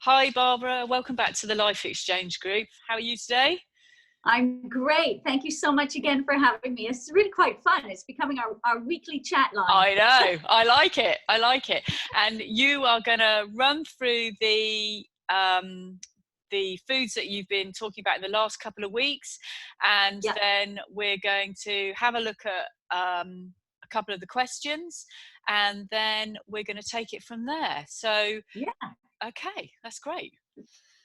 Hi, Barbara. Welcome back to the Life Exchange Group. How are you today? I'm great. Thank you so much again for having me. It's really quite fun. It's becoming our weekly chat line. I know. I like it. I like it. And you are going to run through the foods that you've been talking about in the last couple of weeks, and Yeah. then we're going to have a look at a couple of the questions, and then we're going to take it from there. So, yeah, okay, that's great.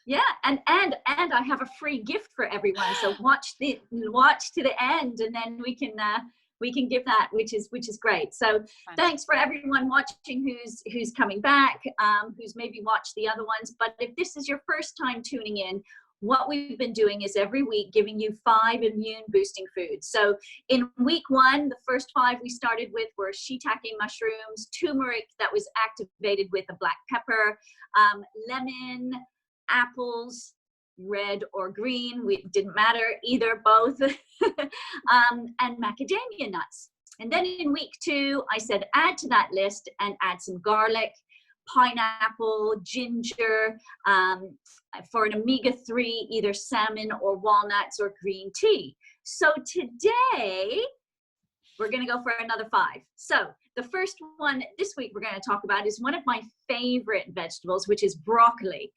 yeah, and I have a free gift for everyone. So watch to the end, and then we can give that, which is great. So thanks for everyone watching who's coming back, who's maybe watched the other ones. But if this is your first time tuning in, what we've been doing is every week giving you 5 immune boosting foods. So in week 1, the first 5 we started with were shiitake mushrooms, turmeric that was activated with a black pepper, lemon, apples, red or green, it didn't matter, either, both, and macadamia nuts. And then in week 2, I said add to that list and add some garlic, pineapple, ginger, for an omega-3, either salmon or walnuts or green tea. So today, we're going to go for another 5. So the first one this week we're going to talk about is one of my favorite vegetables, which is broccoli.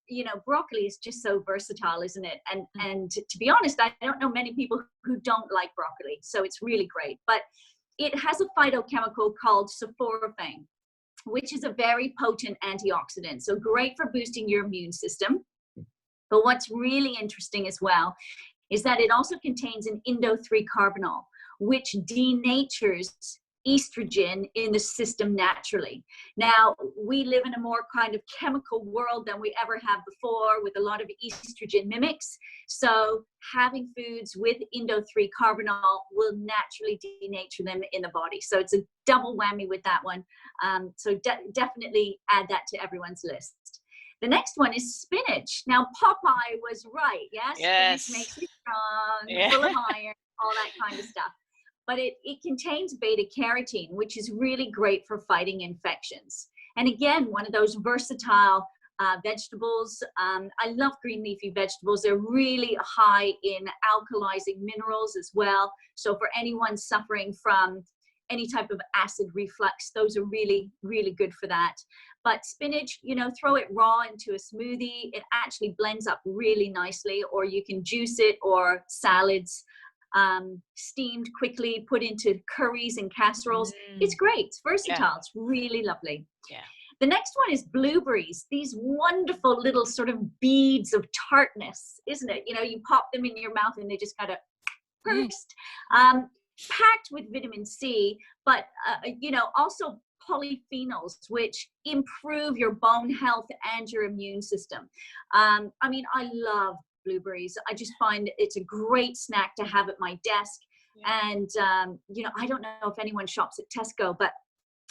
You know, broccoli is just so versatile, isn't it? And to be honest, I don't know many people who don't like broccoli. So it's really great. But it has a phytochemical called sulforaphane, which is a very potent antioxidant. So great for boosting your immune system. But what's really interesting as well is that it also contains an indo-3 carbinol, which denatures estrogen in the system naturally. Now, we live in a more kind of chemical world than we ever have before, with a lot of estrogen mimics. So having foods with indo-3 carbinol will naturally denature them in the body. So it's a double whammy with that one. So definitely add that to everyone's list. The next one is spinach. Now, Popeye was right. Yes. Spinach makes you strong, full of iron, all that kind of stuff. But it contains beta carotene, which is really great for fighting infections. And again, one of those versatile vegetables. I love green leafy vegetables. They're really high in alkalizing minerals as well. So for anyone suffering from any type of acid reflux, those are really, really good for that. But spinach, you know, throw it raw into a smoothie. It actually blends up really nicely, or you can juice it, or salads. Steamed quickly, put into curries and casseroles. It's great. It's versatile. Yeah. It's really lovely. Yeah. The next one is blueberries. These wonderful little sort of beads of tartness, isn't it? You know, you pop them in your mouth and they just kind of burst. Packed with vitamin C, but you know, also polyphenols, which improve your bone health and your immune system. I mean, I love blueberries. I just find it's a great snack to have at my desk. Yeah. And you know, I don't know if anyone shops at Tesco, but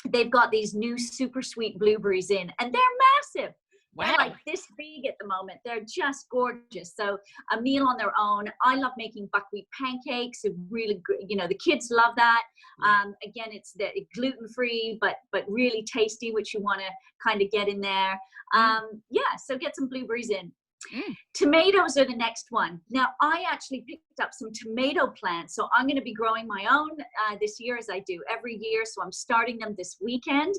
they've got these new super sweet blueberries in, and they're massive. Wow. They're like this big at the moment. They're just gorgeous. So a meal on their own. I love making buckwheat pancakes. Really, you know, the kids love that. Again, it's gluten-free, but really tasty, which you want to kind of get in there. Yeah, so get some blueberries in. Tomatoes are the next one. Now, I actually picked up some tomato plants, so I'm going to be growing my own this year, as I do every year. So I'm starting them this weekend,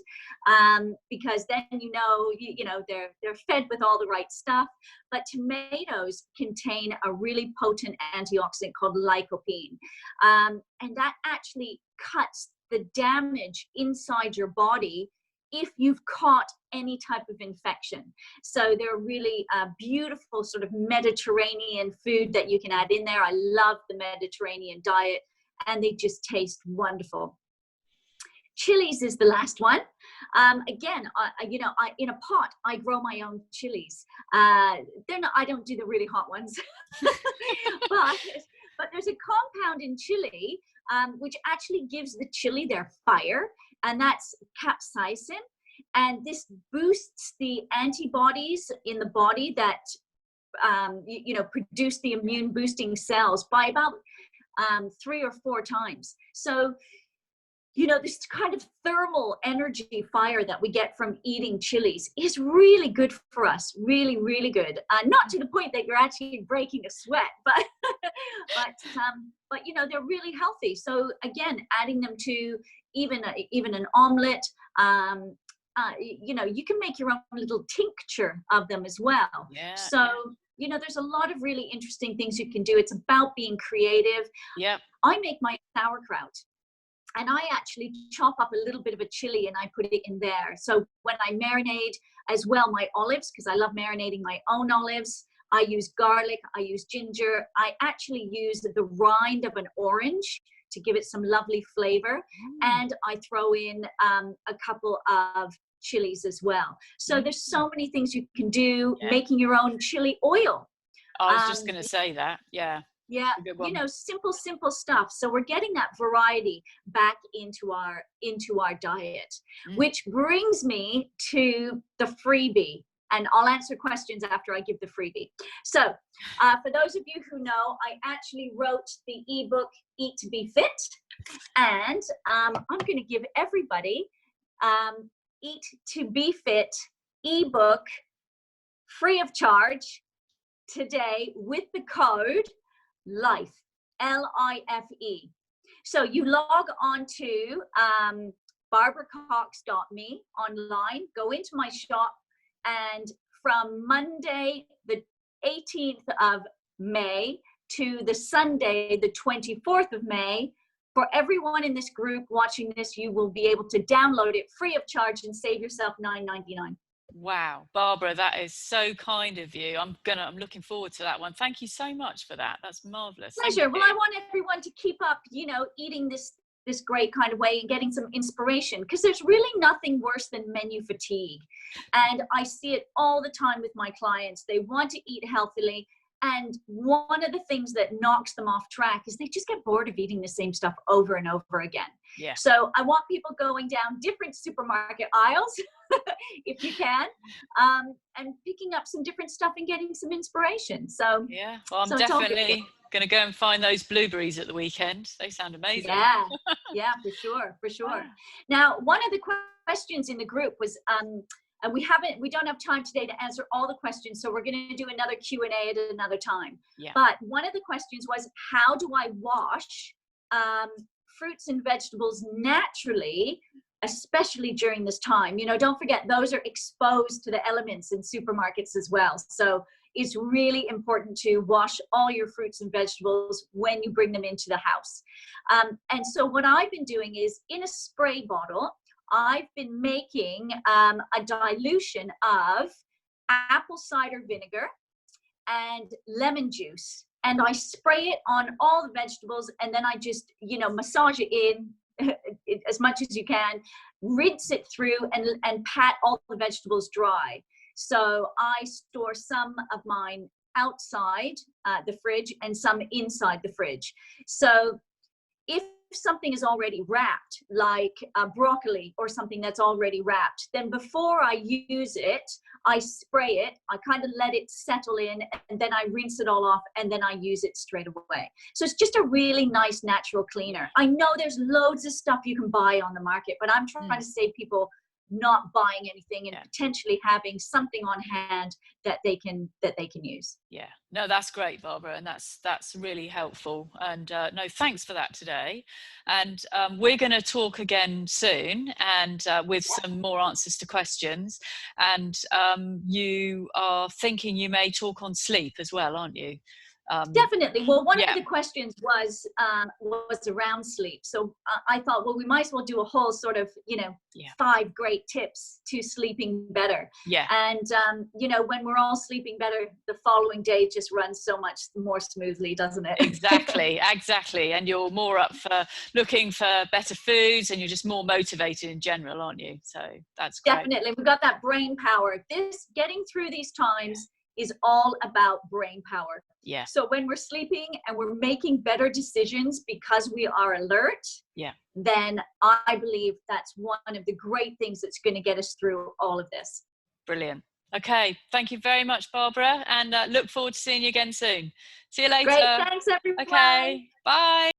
because then you know they're fed with all the right stuff. But tomatoes contain a really potent antioxidant called lycopene, and that actually cuts the damage inside your body if you've caught any type of infection. So they're really beautiful sort of Mediterranean food that you can add in there. I love the Mediterranean diet, and they just taste wonderful. Chilies is the last one. Again, you know, in a pot, I grow my own chilies. They're not, I don't do the really hot ones, but there's a compound in chili which actually gives the chili their fire, and that's capsaicin. And this boosts the antibodies in the body that, you know, produce the immune boosting cells by about 3 or 4 times. So you know, this kind of thermal energy fire that we get from eating chilies is really good for us. Really, really good. Not to the point that you're actually breaking a sweat, but but you know, they're really healthy. So again, adding them to even an omelet. You know, you can make your own little tincture of them as well. Yeah. So, you know, there's a lot of really interesting things you can do. It's about being creative. Yeah. I make my sauerkraut. And I actually chop up a little bit of a chili and I put it in there. So when I marinate as well my olives, because I love marinating my own olives, I use garlic, I use ginger. I actually use the rind of an orange to give it some lovely flavor. And I throw in a couple of chilies as well. So there's so many things you can do, making your own chili oil. I was just going to say that. Yeah. Yeah, you know, simple stuff. So we're getting that variety back into our diet, which brings me to the freebie. And I'll answer questions after I give the freebie. So for those of you who know, I actually wrote the ebook Eat to Be Fit. And I'm going to give everybody Eat to Be Fit ebook free of charge today with the code LIFE, LIFE. So you log on to barbaracox.me online, go into my shop, and from Monday, the 18th of May to the Sunday, the 24th of May, for everyone in this group watching this, you will be able to download it free of charge and save yourself $9.99. Wow, Barbara, that is so kind of you. I'm looking forward to that one. Thank you so much for that. That's marvelous. Pleasure. Well, I want everyone to keep up, you know, eating this great kind of way and getting some inspiration, because there's really nothing worse than menu fatigue. And I see it all the time with my clients. They want to eat healthily. And one of the things that knocks them off track is they just get bored of eating the same stuff over and over again. Yeah. So I want people going down different supermarket aisles, if you can, and picking up some different stuff and getting some inspiration. So yeah, well, I'm definitely going to go and find those blueberries at the weekend. They sound amazing. Yeah, for sure. Now, one of the questions in the group was, and we don't have time today to answer all the questions, so we're going to do another Q&A at another time. Yeah. But one of the questions was, how do I wash fruits and vegetables naturally, especially during this time? You know, don't forget, those are exposed to the elements in supermarkets as well. So it's really important to wash all your fruits and vegetables when you bring them into the house. And so what I've been doing is, in a spray bottle, I've been making a dilution of apple cider vinegar and lemon juice. And I spray it on all the vegetables, and then I just, you know, massage it in as much as you can, rinse it through, and pat all the vegetables dry. So I store some of mine outside the fridge and some inside the fridge. So if something is already wrapped, like broccoli or something that's already wrapped, then before I use it, I spray it, I kind of let it settle in, and then I rinse it all off, and then I use it straight away. So it's just a really nice natural cleaner. I know there's loads of stuff you can buy on the market, but I'm trying to save people not buying anything and potentially having something on hand that they can use. Yeah, no, that's great, Barbara, and that's really helpful. And no, thanks for that today. And we're going to talk again soon, and with some more answers to questions. And you are thinking you may talk on sleep as well, aren't you? Definitely. Well, one of the questions was around sleep. So I thought, well, we might as well do a whole sort of, 5 great tips to sleeping better. Yeah. And, when we're all sleeping better, the following day just runs so much more smoothly, doesn't it? Exactly. And you're more up for looking for better foods, and you're just more motivated in general, aren't you? So that's great. Definitely. We've got that brain power. Getting through these times is all about brain power. Yeah. So when we're sleeping and we're making better decisions because we are alert, then I believe that's one of the great things that's going to get us through all of this. Brilliant. Okay. Thank you very much, Barbara, and look forward to seeing you again soon. See you later. Great. Thanks, everyone. Okay. Bye.